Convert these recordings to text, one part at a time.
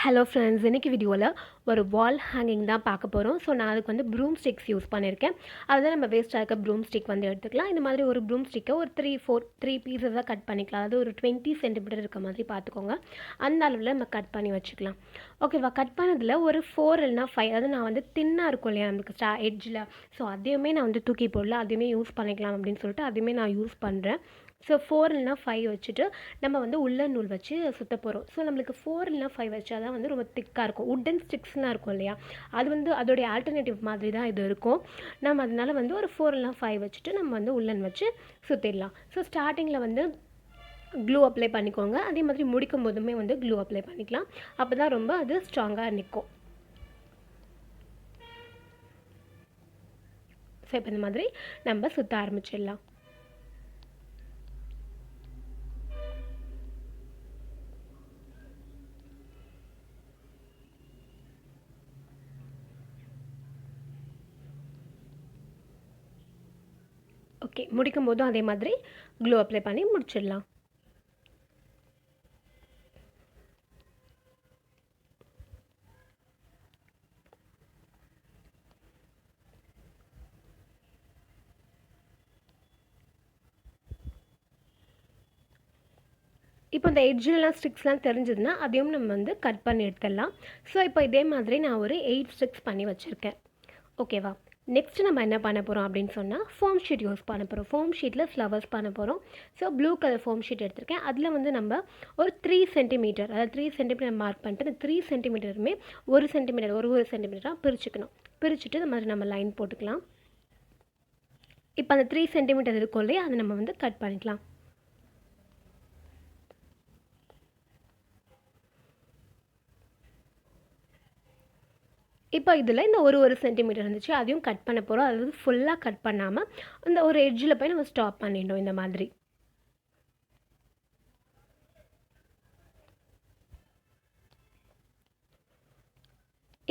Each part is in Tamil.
ஹலோ ஃப்ரெண்ட்ஸ், இன்றைக்கி வீடியோவில் ஒரு வால் ஹேங்கிங் தான் பார்க்க போகிறோம். ஸோ நான் அதுக்கு வந்து ப்ரூம் ஸ்டிக்ஸ் யூஸ் பண்ணியிருக்கேன். அதுதான் நம்ம வேஸ்ட்டாக இருக்க ப்ரூம் ஸ்டிக் வந்து எடுத்துக்கலாம். இந்த மாதிரி ஒரு ப்ரூம் ஸ்டிக்கை ஒரு 3 பீசஸாக கட் பண்ணிக்கலாம். அதாவது ஒரு 20 சென்டிமீட்டர் இருக்க மாதிரி பார்த்துக்கோங்க. அந்த அளவில் நம்ம கட் பண்ணி வச்சுக்கலாம். ஓகேவா? கட் பண்ணதில் ஒரு 4 இல்லைனா 5, அதாவது நான் வந்து தின்னாக இருக்கும் இல்லையா நமக்கு எட்ஜில், ஸோ அதையுமே நான் வந்து தூக்கி போடல, அதையுமே யூஸ் பண்ணிக்கலாம் அப்படின்னு சொல்லிட்டு அதையுமே நான் யூஸ் பண்ணுறேன். ஸோ 4 இல்லைனா 5 வச்சுட்டு நம்ம வந்து உல்லன் நூல் வச்சு சுற்ற போகிறோம். ஸோ நம்மளுக்கு 4 இல்லைனா 5 வச்சா தான் வந்து ரொம்ப திக்காக இருக்கும். உட்டன் ஸ்டிக்ஸ்லாம் இருக்கும் இல்லையா, அது வந்து அதோடைய ஆல்டர்னேட்டிவ் மாதிரி தான் இது இருக்கும். நம்ம அதனால வந்து ஒரு 4 இல்லைனா 5 வச்சுட்டு நம்ம வந்து உல்லன் வச்சு சுற்றிடலாம். ஸோ ஸ்டார்டிங்கில் வந்து க்ளூ அப்ளை பண்ணிக்கோங்க. அதே மாதிரி முடிக்கும் போதுமே வந்து க்ளூ அப்ளை பண்ணிக்கலாம். அப்போ தான் ரொம்ப அது ஸ்ட்ராங்காக நிற்கும். ஸோ இப்போ இந்த மாதிரி நம்ம சுற்ற ஆரம்பிச்சிடலாம். ஓகே, முடிக்கும் போதும் அதே மாதிரி க்ளூ அப்ளை பண்ணி முடிச்சிடலாம். இப்போ இந்த எட்ஜிலலாம் ஸ்டிக்ஸ்லாம் தெரிஞ்சதுன்னா அதையும் நம்ம வந்து கட் பண்ணி எடுத்துடலாம். ஸோ இப்போ இதே மாதிரி நான் ஒரு 8 ஸ்டிக்ஸ் பண்ணி வச்சுருக்கேன். ஓகேவா? நெக்ஸ்ட்டு நம்ம என்ன பண்ண போகிறோம் அப்படின்னு சொன்னால் ஃபோம் ஷீட் யூஸ் பண்ண போகிறோம். ஃபோம் ஷீட்டில் ஃப்ளவர்ஸ் பண்ண போகிறோம். So blue colour foam sheet எடுத்திருக்கேன். அதில் வந்து நம்ம ஒரு 3 சென்டிமீட்டர், அதாவது 3 சென்டிமீட்டர் மார்க் பண்ணிட்டு அந்த 3 சென்டிமீட்டருமே 1 சென்டிமீட்டர் ஒரு சென்டிமீட்டராக பிரிச்சுக்கணும். பிரிச்சுட்டு இந்த மாதிரி நம்ம லைன் போட்டுக்கலாம். இப்போ அந்த 3 சென்டிமீட்டர் இருக்கும் இல்லையா, அதை நம்ம வந்து கட் பண்ணிக்கலாம். இப்போ இதில் இந்த ஒரு சென்டிமீட்டர் இருந்துச்சு, அதையும் கட் பண்ண போகிறோம். அதாவது ஃபுல்லாக கட் பண்ணாமல் அந்த ஒரு எட்ஜில் போய் நம்ம ஸ்டாப் பண்ணிடணும் இந்த மாதிரி.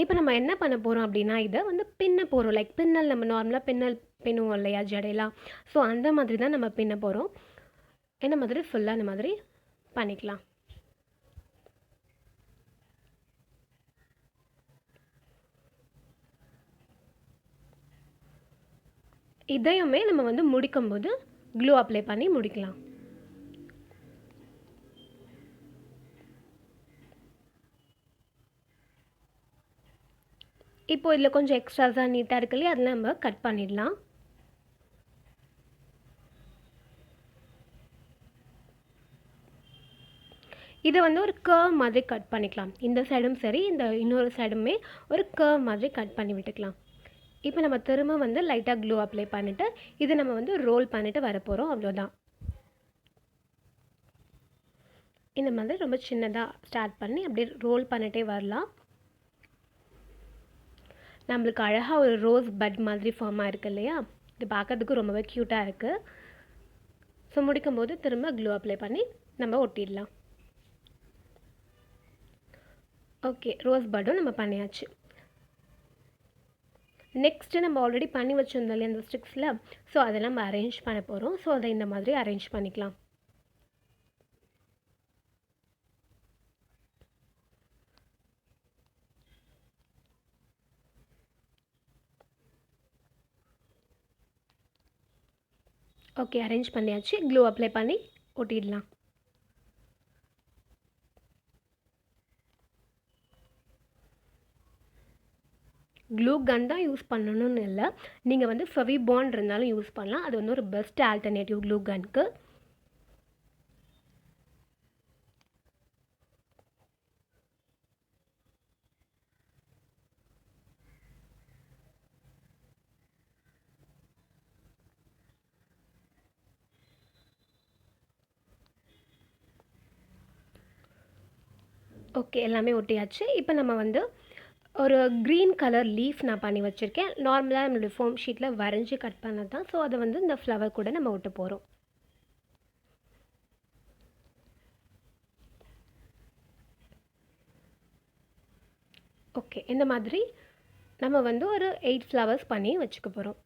இப்போ நம்ம என்ன பண்ண போகிறோம் அப்படின்னா, இதை வந்து பின்ன போகிறோம். லைக் பின்னல், நம்ம நார்மலாக பின்னுவோம் இல்லையா ஜடையெல்லாம், ஸோ அந்த மாதிரி தான் நம்ம பின்ன போகிறோம். இந்த மாதிரி ஃபுல்லாக இந்த மாதிரி பண்ணிக்கலாம். இதையுமே நம்ம வந்து முடிக்கும்போது க்ளூ அப்ளை பண்ணி முடிக்கலாம். இப்போ இதில் கொஞ்சம் எக்ஸ்ட்ராஸாக நீட்டாக இருக்கு இல்லையா, அதெல்லாம் நம்ம கட் பண்ணிடலாம். இதை வந்து ஒரு கர்வ் மாதிரி கட் பண்ணிக்கலாம். இந்த சைடும் சரி, இந்த இன்னொரு சைடுமே ஒரு கர்வ் மாதிரி கட் பண்ணி விட்டுக்கலாம். இப்போ நம்ம திரும்ப வந்து லைட்டாக க்ளூ அப்ளை பண்ணிவிட்டு இதை நம்ம வந்து ரோல் பண்ணிவிட்டு வரப்போகிறோம். அவ்வளோதான். இந்த மாதிரி ரொம்ப சின்னதாக ஸ்டார்ட் பண்ணி அப்படியே ரோல் பண்ணிட்டே வரலாம். நம்மளுக்கு அழகாக ஒரு ரோஸ் பட் மாதிரி ஃபார்மாக இருக்குது இல்லையா, இது பார்க்கறதுக்கு ரொம்பவே க்யூட்டாக இருக்குது. ஸோ முடிக்கும்போது திரும்ப க்ளூ அப்ளை பண்ணி நம்ம ஒட்டிடலாம். ஓகே, ரோஸ் பட்டும் நம்ம பண்ணியாச்சு. நெக்ஸ்ட்டு நம்ம ஆல்ரெடி பண்ணி வச்சுருந்தோம் இல்லையா அந்த ஸ்டிக்ஸில், ஸோ அதெல்லாம் நம்ம அரேஞ்ச் பண்ண போகிறோம். ஸோ அதை இந்த மாதிரி அரேஞ்ச் பண்ணிக்கலாம். ஓகே, அரேஞ்ச் பண்ணியாச்சு. க்ளூ அப்ளை பண்ணி ஒட்டிடலாம். க்ளூ கன் தான் யூஸ் பண்ணணும்னு இல்லை, நீங்கள் வந்து ஃபெவிபாண்ட் இருந்தாலும் யூஸ் பண்ணலாம். அது வந்து ஒரு பெஸ்ட் ஆல்டர்னேட்டிவ் க்ளூ கனுக்கு. ஓகே, எல்லாமே ஒட்டியாச்சு. இப்போ நம்ம வந்து ஒரு க்ரீன் கலர் லீஃப் நான் பண்ணி வச்சுருக்கேன். நார்மலாக நம்மளுடைய ஃபோம் ஷீட்டில் வரைஞ்சி கட் பண்ணது தான். ஸோ அதை வந்து இந்த ஃப்ளவர் கூட நம்ம ஒட்ட போகிறோம். ஓகே, இந்த மாதிரி நம்ம வந்து ஒரு 8 ஃப்ளவர்ஸ் பண்ணி வச்சுக்க போகிறோம்.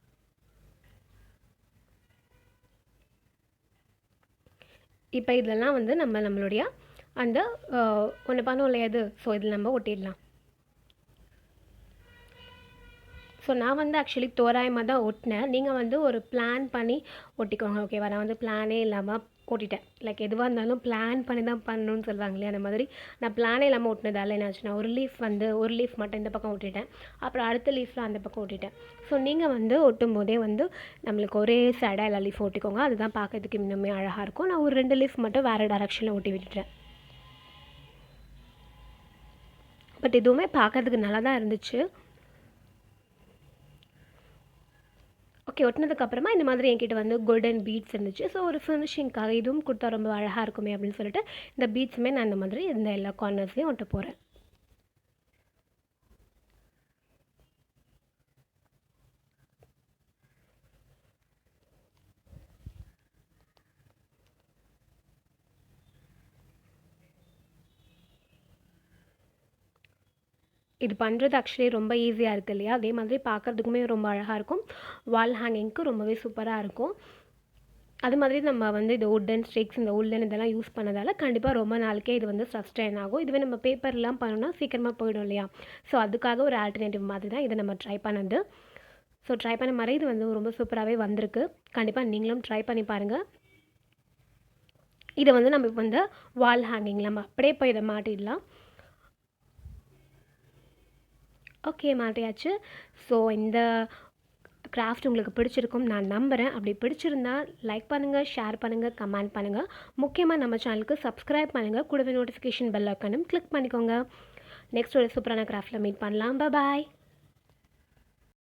இப்போ இதெல்லாம் வந்து நம்மளுடைய அந்த ஒன்று பண்ணோம் இல்லையா இது, ஸோ இதில் நம்ம ஒட்டிடலாம். ஸோ நான் வந்து ஆக்சுவலி தோராயமாக தான் ஒட்டினேன். நீங்கள் வந்து ஒரு பிளான் பண்ணி ஒட்டிக்கோங்க, ஓகேவா? நான் வந்து பிளானே இல்லாமல் ஓட்டிட்டேன். லைக் எதுவாக இருந்தாலும் பிளான் பண்ணி தான் பண்ணணும்னு சொல்லுவாங்க இல்லையா, அந்த மாதிரி நான் பிளானே இல்லாமல் ஒட்டினதால என்ன ஆச்சுன்னா, ஒரு லீஃப் மட்டும் இந்த பக்கம் ஒட்டிட்டேன், அப்புறம் அடுத்த லீஃபில் அந்த பக்கம் ஒட்டிட்டேன். ஸோ நீங்கள் வந்து ஒட்டும் போதே வந்து நம்மளுக்கு ஒரே சைடாக எல்லா லீஃப் ஒட்டிக்கோங்க, அதுதான் பார்க்கறதுக்கு இன்னுமே அழகாக இருக்கும். நான் ஒரு 2 லீஃப் மட்டும் வேறு டைரெக்ஷனில் ஒட்டி விட்டுட்டேன். பட் இதுவுமே பார்க்கறதுக்கு நல்லா தான் இருந்துச்சு. ஓகே, ஒட்டினதுக்கப்புறமா இந்த மாதிரி என்கிட்ட வந்து கோல்டன் பீட்ஸ் இருந்துச்சு. ஸோ ஒரு ஃபினிஷிங்காக இதுவும் கொடுத்தா ரொம்ப அழகாக இருக்குமே அப்படின்னு சொல்லிட்டு இந்த பீட்ஸுமே நான் இந்த மாதிரி இந்த எல்லா கார்னர்ஸ்லேயும் ஒட்ட போகிறேன். இது பண்ணுறது ஆக்சுவலி ரொம்ப ஈஸியாக இருக்குது இல்லையா? அதே மாதிரி பார்க்குறதுக்குமே ரொம்ப அழகாக இருக்கும். வால் ஹேங்கிங்க்கு ரொம்பவே சூப்பராக இருக்கும். அது மாதிரி நம்ம வந்து இது வுட்டன் ஸ்டிக்ஸ், இந்த உல்லன் இதெல்லாம் யூஸ் பண்ணதால் கண்டிப்பாக ரொம்ப நாளைக்கே இது வந்து சஸ்டெயின் ஆகும். இதுவே நம்ம பேப்பர்லாம் பண்ணோம்னா சீக்கிரமாக போயிடும் இல்லையா? ஸோ அதுக்காக ஒரு ஆல்டர்னேட்டிவ் மாதிரி தான் இதை நம்ம ட்ரை பண்ணது. ஸோ ட்ரை பண்ண மாதிரி இது வந்து ரொம்ப சூப்பராகவே வந்திருக்கு. கண்டிப்பாக நீங்களும் ட்ரை பண்ணி பாருங்கள். இதை வந்து நம்ம இப்போ வந்து வால் ஹேங்கிங் நம்ம அப்படியே போய் இதை மாட்டிடலாம். ஓகே, மாட்டியாச்சு. ஸோ இந்த கிராஃப்ட் உங்களுக்கு பிடிச்சிருக்கும் நான் நம்புகிறேன். அப்படி பிடிச்சிருந்தா லைக் பண்ணுங்கள், ஷேர் பண்ணுங்கள், கமெண்ட் பண்ணுங்கள். முக்கியமாக நம்ம சேனலுக்கு சப்ஸ்கிரைப் பண்ணுங்கள். கூடவே நோட்டிஃபிகேஷன் பெல் ஐக்கானும் கிளிக் பண்ணிக்கோங்க. நெக்ஸ்ட் ஒரு சூப்பரான கிராஃப்டில் மீட் பண்ணலாம். பாய்.